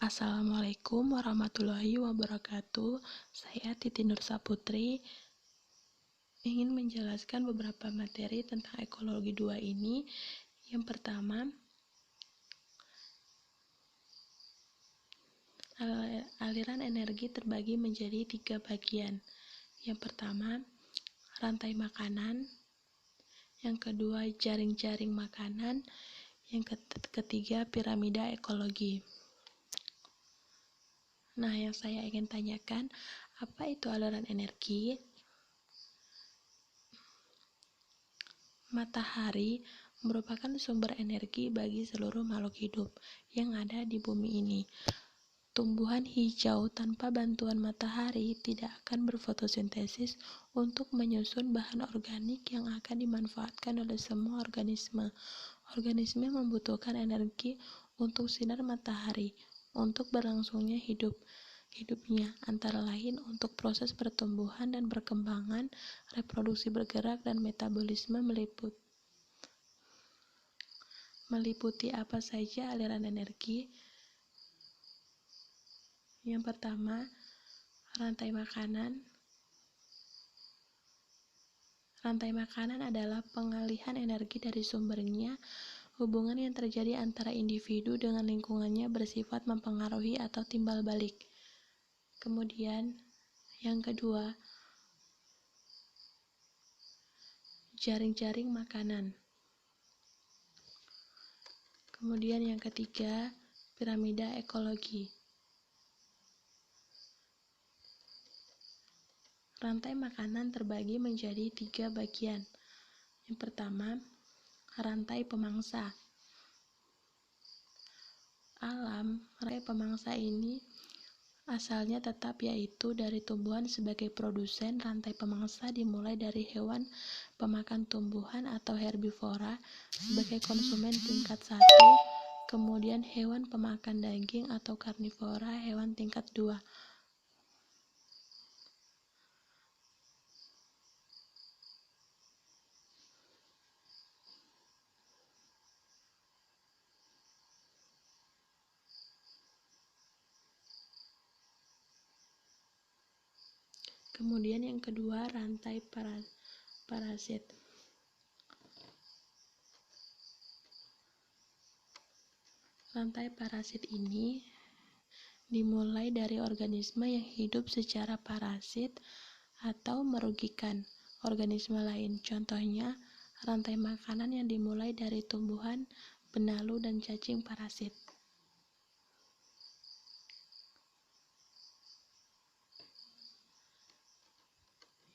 Assalamualaikum warahmatullahi wabarakatuh. Saya Titi Nur Saputri ingin menjelaskan beberapa materi tentang ekologi 2 ini. Yang pertama, aliran energi terbagi menjadi 3 bagian. Yang pertama, rantai makanan. Yang kedua, jaring-jaring makanan. Yang ketiga, piramida ekologi. Nah, yang saya ingin tanyakan, apa itu aliran energi? Matahari merupakan sumber energi bagi seluruh makhluk hidup yang ada di bumi ini. Tumbuhan hijau tanpa bantuan matahari tidak akan berfotosintesis untuk menyusun bahan organik yang akan dimanfaatkan oleh semua organisme. Organisme membutuhkan energi untuk sinar matahari untuk berlangsungnya hidupnya, antara lain untuk proses pertumbuhan dan perkembangan, reproduksi bergerak, dan metabolisme meliputi apa saja aliran energi. Yang pertama, rantai makanan. Rantai makanan adalah pengalihan energi dari sumbernya. Hubungan yang terjadi antara individu dengan lingkungannya bersifat mempengaruhi atau timbal balik. Kemudian, yang kedua, jaring-jaring makanan. Kemudian yang ketiga, piramida ekologi. Rantai makanan terbagi menjadi 3 bagian. Yang pertama, rantai pemangsa. Rantai pemangsa ini asalnya tetap, yaitu dari tumbuhan sebagai produsen. Rantai pemangsa dimulai dari hewan pemakan tumbuhan atau herbivora sebagai konsumen tingkat 1, kemudian hewan pemakan daging atau karnivora, hewan tingkat 2. Kemudian yang kedua, rantai parasit. Rantai parasit ini dimulai dari organisme yang hidup secara parasit atau merugikan organisme lain. Contohnya, rantai makanan yang dimulai dari tumbuhan, benalu, dan cacing parasit.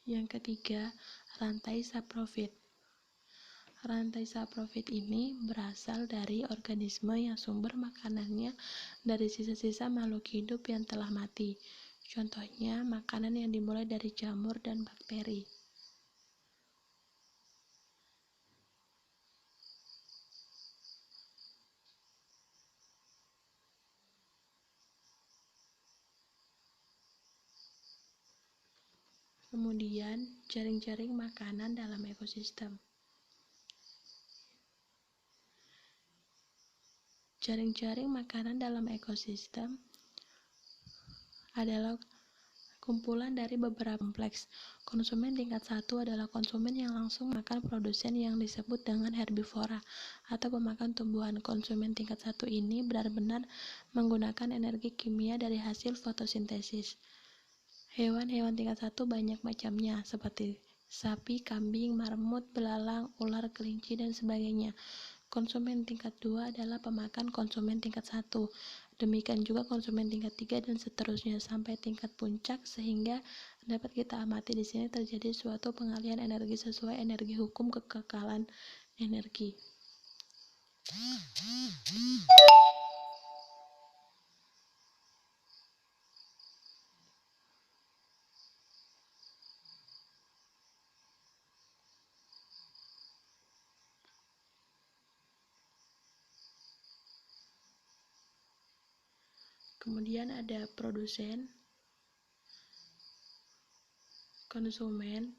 Yang ketiga, rantai saprofit. Rantai saprofit ini berasal dari organisme yang sumber makanannya dari sisa-sisa makhluk hidup yang telah mati. Contohnya, makanan yang dimulai dari jamur dan bakteri. Kemudian, jaring-jaring makanan dalam ekosistem. Jaring-jaring makanan dalam ekosistem adalah kumpulan dari beberapa kompleks. Konsumen tingkat 1 adalah konsumen yang langsung makan produsen yang disebut dengan herbivora atau pemakan tumbuhan. Konsumen tingkat 1 ini benar-benar menggunakan energi kimia dari hasil fotosintesis. Hewan-hewan tingkat 1 banyak macamnya, seperti sapi, kambing, marmut, belalang, ular, kelinci, dan sebagainya. Konsumen tingkat 2 adalah pemakan konsumen tingkat 1. Demikian juga konsumen tingkat 3 dan seterusnya sampai tingkat puncak, sehingga dapat kita amati di sini terjadi suatu pengalihan energi sesuai energi hukum kekekalan energi. Kemudian ada produsen, konsumen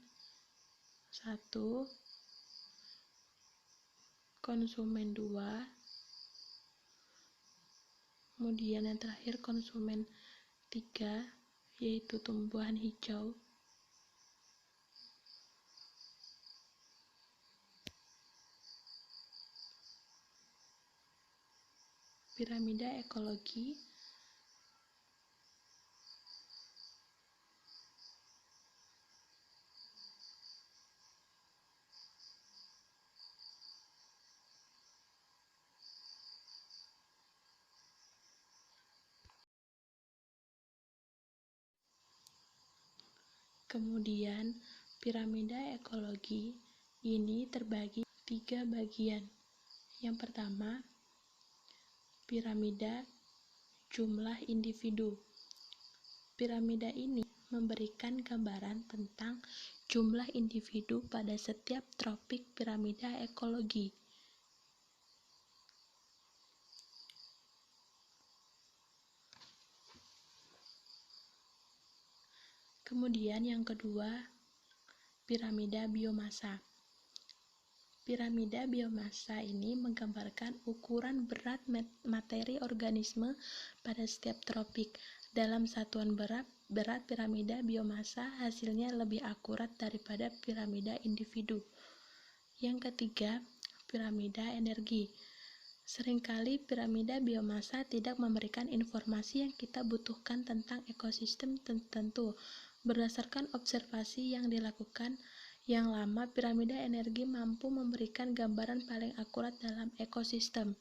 1, konsumen 2, Kemudian yang terakhir konsumen 3, yaitu tumbuhan hijau. Piramida ekologi. Kemudian, piramida ekologi ini terbagi 3 bagian. Yang pertama, piramida jumlah individu. Piramida ini memberikan gambaran tentang jumlah individu pada setiap tropik piramida ekologi. Kemudian yang kedua, piramida biomassa. Piramida biomassa ini menggambarkan ukuran berat materi organisme pada setiap tropik. Dalam satuan berat piramida biomassa hasilnya lebih akurat daripada piramida individu. Yang ketiga, piramida energi. Seringkali piramida biomassa tidak memberikan informasi yang kita butuhkan tentang ekosistem tertentu. Berdasarkan observasi yang dilakukan yang lama, piramida energi mampu memberikan gambaran paling akurat dalam ekosistem.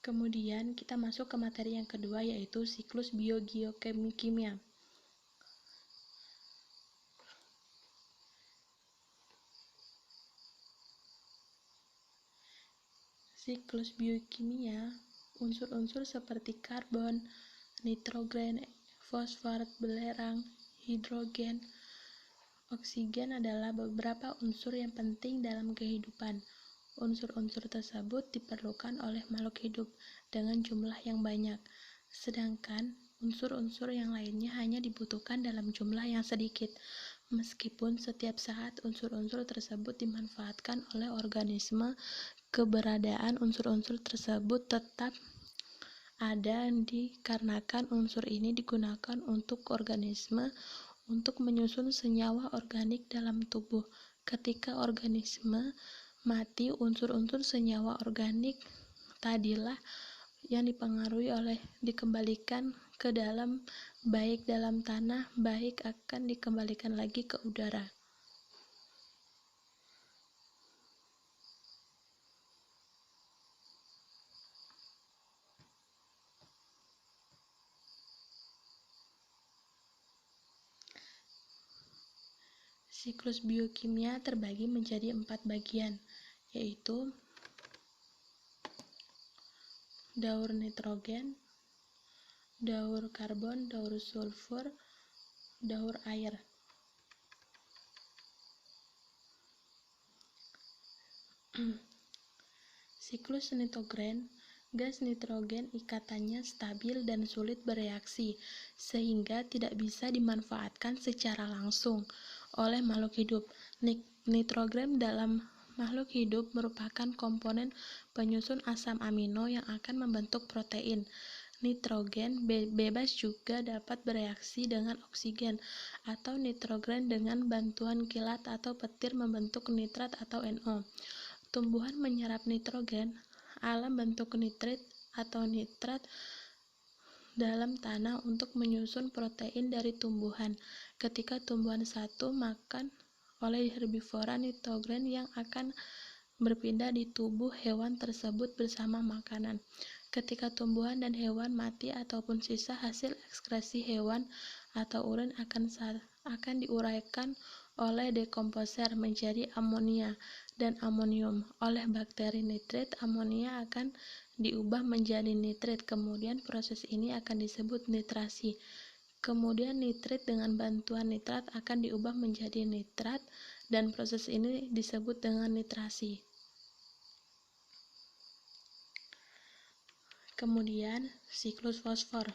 Kemudian kita masuk ke materi yang kedua, yaitu siklus biogeokimia. Siklus biokimia, unsur-unsur seperti karbon, nitrogen, fosfor, belerang, hidrogen, oksigen adalah beberapa unsur yang penting dalam kehidupan. Unsur-unsur tersebut diperlukan oleh makhluk hidup dengan jumlah yang banyak, sedangkan unsur-unsur yang lainnya hanya dibutuhkan dalam jumlah yang sedikit. Meskipun setiap saat unsur-unsur tersebut dimanfaatkan oleh organisme, keberadaan unsur-unsur tersebut tetap ada dikarenakan unsur ini digunakan untuk organisme untuk menyusun senyawa organik dalam tubuh. Ketika organisme mati, unsur-unsur senyawa organik tadilah yang dipengaruhi oleh dikembalikan ke dalam, baik dalam tanah, baik akan dikembalikan lagi ke udara. Siklus biokimia terbagi menjadi 4 bagian, yaitu daur nitrogen, daur karbon, daur sulfur, daur air. Siklus nitrogen. Gas nitrogen ikatannya stabil dan sulit bereaksi, sehingga tidak bisa dimanfaatkan secara langsung oleh makhluk hidup. Nitrogen dalam makhluk hidup merupakan komponen penyusun asam amino yang akan membentuk protein. Nitrogen bebas juga dapat bereaksi dengan oksigen atau nitrogen dengan bantuan kilat atau petir membentuk nitrat atau NO. Tumbuhan menyerap nitrogen alam bentuk nitrit atau nitrat dalam tanah untuk menyusun protein dari tumbuhan. Ketika tumbuhan satu makan oleh herbivora, nitrogen yang akan berpindah di tubuh hewan tersebut bersama makanan. Ketika tumbuhan dan hewan mati ataupun sisa hasil ekskresi hewan atau urin akan diuraikan oleh dekomposer menjadi amonia dan amonium. Oleh bakteri nitrit, amonia akan diubah menjadi nitrit. Kemudian proses ini akan disebut nitrasi. Kemudian nitrit dengan bantuan nitrat akan diubah menjadi nitrat dan proses ini disebut dengan nitrasi. Kemudian siklus fosfor.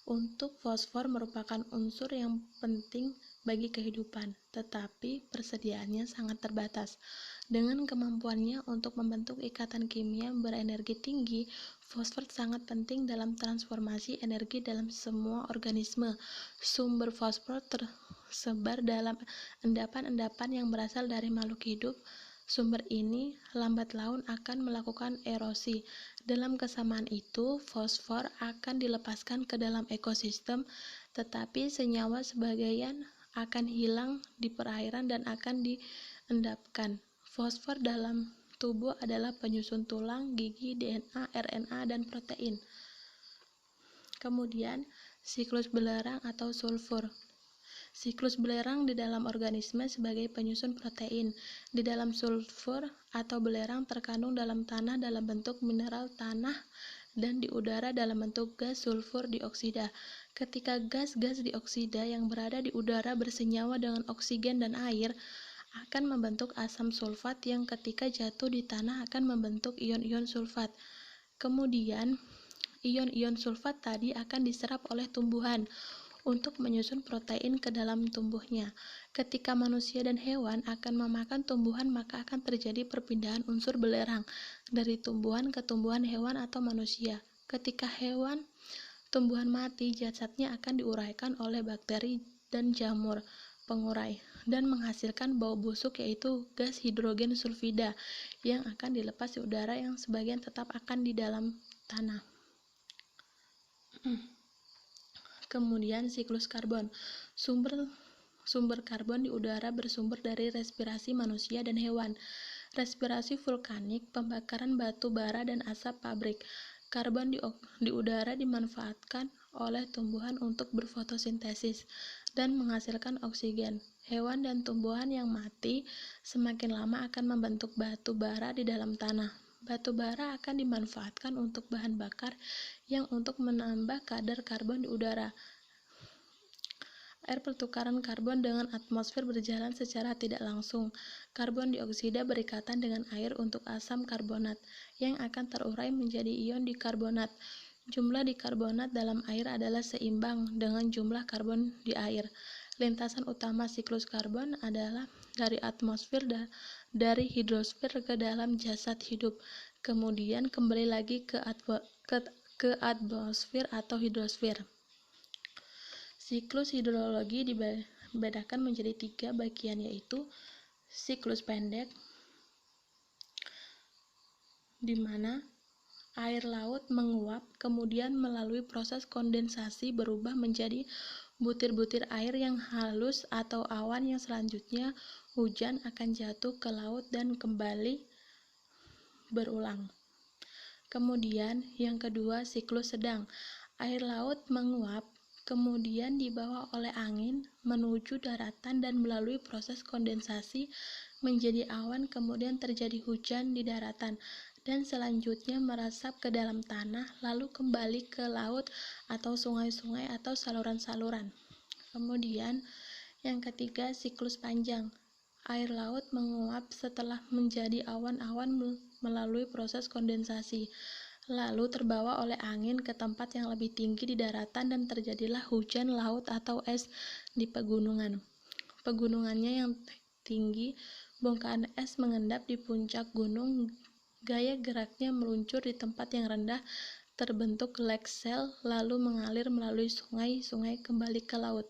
Untuk fosfor merupakan unsur yang penting bagi kehidupan, tetapi persediaannya sangat terbatas. Dengan kemampuannya untuk membentuk ikatan kimia berenergi tinggi, fosfor sangat penting dalam transformasi energi dalam semua organisme. Sumber fosfor tersebar dalam endapan-endapan yang berasal dari makhluk hidup. Sumber ini lambat laun akan melakukan erosi. Dalam kesamaan itu, fosfor akan dilepaskan ke dalam ekosistem, tetapi senyawa sebagian akan hilang di perairan dan akan diendapkan. Fosfor dalam tubuh adalah penyusun tulang, gigi, DNA, RNA, dan protein. Kemudian, siklus belerang atau sulfur. Siklus belerang di dalam organisme sebagai penyusun protein. Di dalam sulfur atau belerang terkandung dalam tanah dalam bentuk mineral tanah dan di udara dalam bentuk gas sulfur dioksida. Ketika gas-gas dioksida yang berada di udara bersenyawa dengan oksigen dan air, akan membentuk asam sulfat yang ketika jatuh di tanah akan membentuk ion-ion sulfat. Kemudian, ion-ion sulfat tadi akan diserap oleh tumbuhan untuk menyusun protein ke dalam tubuhnya. Ketika manusia dan hewan akan memakan tumbuhan, maka akan terjadi perpindahan unsur belerang dari tumbuhan ke tumbuhan hewan atau manusia. Ketika tumbuhan mati, jasadnya akan diuraikan oleh bakteri dan jamur pengurai dan menghasilkan bau busuk, yaitu gas hidrogen sulfida yang akan dilepas di udara yang sebagian tetap akan di dalam tanah. Kemudian siklus karbon. Sumber karbon di udara bersumber dari respirasi manusia dan hewan. Respirasi vulkanik, pembakaran batu bara dan asap pabrik. Karbon di udara dimanfaatkan oleh tumbuhan untuk berfotosintesis dan menghasilkan oksigen. Hewan dan tumbuhan yang mati semakin lama akan membentuk batu bara di dalam tanah. Batu bara akan dimanfaatkan untuk bahan bakar yang untuk menambah kadar karbon di udara. Air pertukaran karbon dengan atmosfer berjalan secara tidak langsung. Karbon dioksida berikatan dengan air untuk asam karbonat yang akan terurai menjadi ion dikarbonat. Jumlah dikarbonat dalam air adalah seimbang dengan jumlah karbon di air. Lintasan utama siklus karbon adalah dari atmosfer dari hidrosfer ke dalam jasad hidup, kemudian kembali lagi ke atmosfer atau hidrosfer. Siklus hidrologi dibedakan menjadi 3 bagian, yaitu siklus pendek, di mana air laut menguap, kemudian melalui proses kondensasi berubah menjadi butir-butir air yang halus atau awan yang selanjutnya hujan akan jatuh ke laut dan kembali berulang. Kemudian yang kedua, siklus sedang. Air laut menguap, kemudian dibawa oleh angin menuju daratan dan melalui proses kondensasi menjadi awan, kemudian terjadi hujan di daratan dan selanjutnya meresap ke dalam tanah lalu kembali ke laut atau sungai-sungai atau saluran-saluran. Kemudian yang ketiga, siklus panjang. Air laut menguap setelah menjadi awan-awan melalui proses kondensasi, lalu terbawa oleh angin ke tempat yang lebih tinggi di daratan dan terjadilah hujan laut atau es di pegunungan. Pegunungannya yang tinggi, bongkahan es mengendap di puncak gunung, gaya geraknya meluncur di tempat yang rendah, terbentuk lake shell, lalu mengalir melalui sungai-sungai kembali ke laut.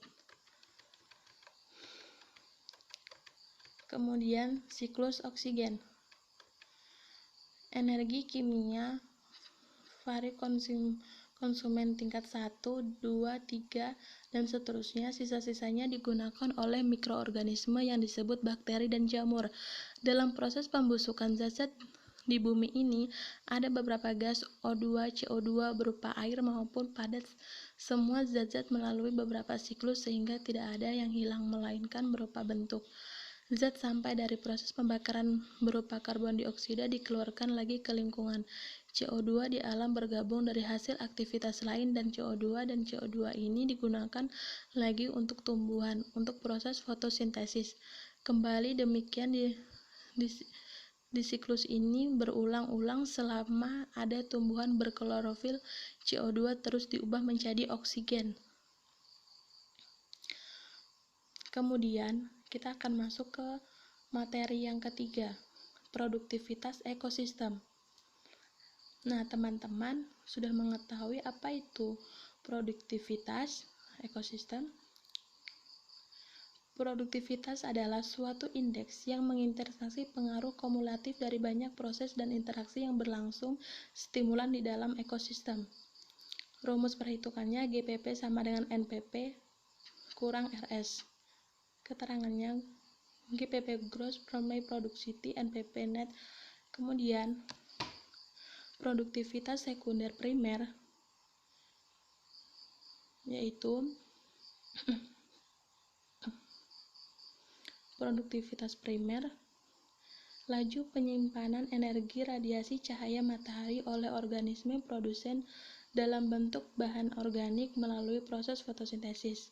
Kemudian siklus oksigen. Energi kimia vari konsumen tingkat 1, 2, 3, dan seterusnya, sisa-sisanya digunakan oleh mikroorganisme yang disebut bakteri dan jamur. Dalam proses pembusukan zat-zat di bumi ini, ada beberapa gas O2, CO2 berupa air maupun padat. Semua zat-zat melalui beberapa siklus sehingga tidak ada yang hilang, melainkan berupa bentuk. Zat sampai dari proses pembakaran berupa karbon dioksida dikeluarkan lagi ke lingkungan. CO2 di alam bergabung dari hasil aktivitas lain dan CO2 ini digunakan lagi untuk tumbuhan untuk proses fotosintesis. Kembali demikian Di siklus ini berulang-ulang selama ada tumbuhan berklorofil, CO2 terus diubah menjadi oksigen. Kemudian kita akan masuk ke materi yang ketiga, produktivitas ekosistem. Nah, teman-teman sudah mengetahui apa itu produktivitas ekosistem? Produktivitas adalah suatu indeks yang menginterseksi pengaruh kumulatif dari banyak proses dan interaksi yang berlangsung stimulan di dalam ekosistem. Rumus perhitungannya GPP sama dengan NPP kurang RS. Keterangannya GPP gross primary productivity, NPP net. Kemudian produktivitas sekunder primer yaitu produktivitas primer, laju penyimpanan energi radiasi cahaya matahari oleh organisme produsen dalam bentuk bahan organik melalui proses fotosintesis.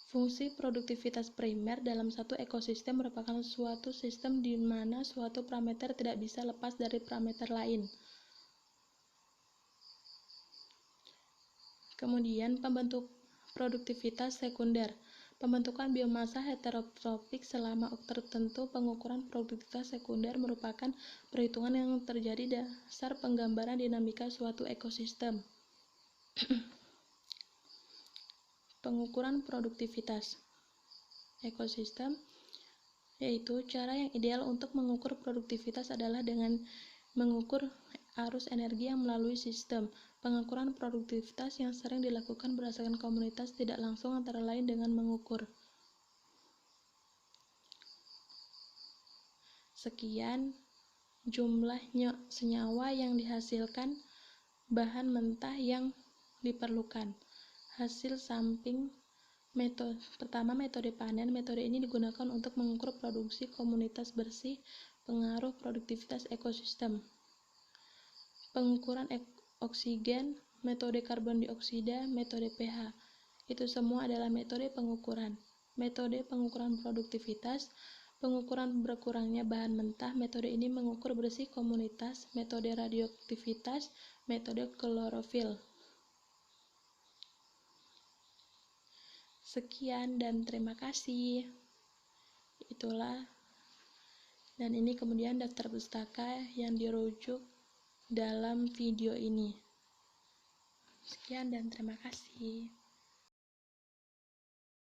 Fungsi produktivitas primer dalam satu ekosistem merupakan suatu sistem di mana suatu parameter tidak bisa lepas dari parameter lain. Kemudian pembentuk produktivitas sekunder. Pembentukan biomasa heterotropik selama tertentu. Pengukuran produktivitas sekunder merupakan perhitungan yang terjadi dasar penggambaran dinamika suatu ekosistem. Pengukuran produktivitas ekosistem yaitu cara yang ideal untuk mengukur produktivitas adalah dengan mengukur arus energi yang melalui sistem. Pengukuran produktivitas yang sering dilakukan berdasarkan komunitas tidak langsung antara lain dengan mengukur. Sekian jumlah senyawa yang dihasilkan bahan mentah yang diperlukan. Hasil samping pertama, metode panen. Metode ini digunakan untuk mengukur produksi komunitas bersih, pengaruh produktivitas ekosistem. Pengukuran oksigen, metode karbon dioksida, metode pH. Itu semua adalah metode pengukuran. Metode pengukuran produktivitas, pengukuran berkurangnya bahan mentah. Metode ini mengukur bersih komunitas. Metode radioaktivitas, metode klorofil. Sekian dan terima kasih. Itulah, dan ini kemudian daftar pustaka yang dirujuk dalam video ini. Sekian dan terima kasih.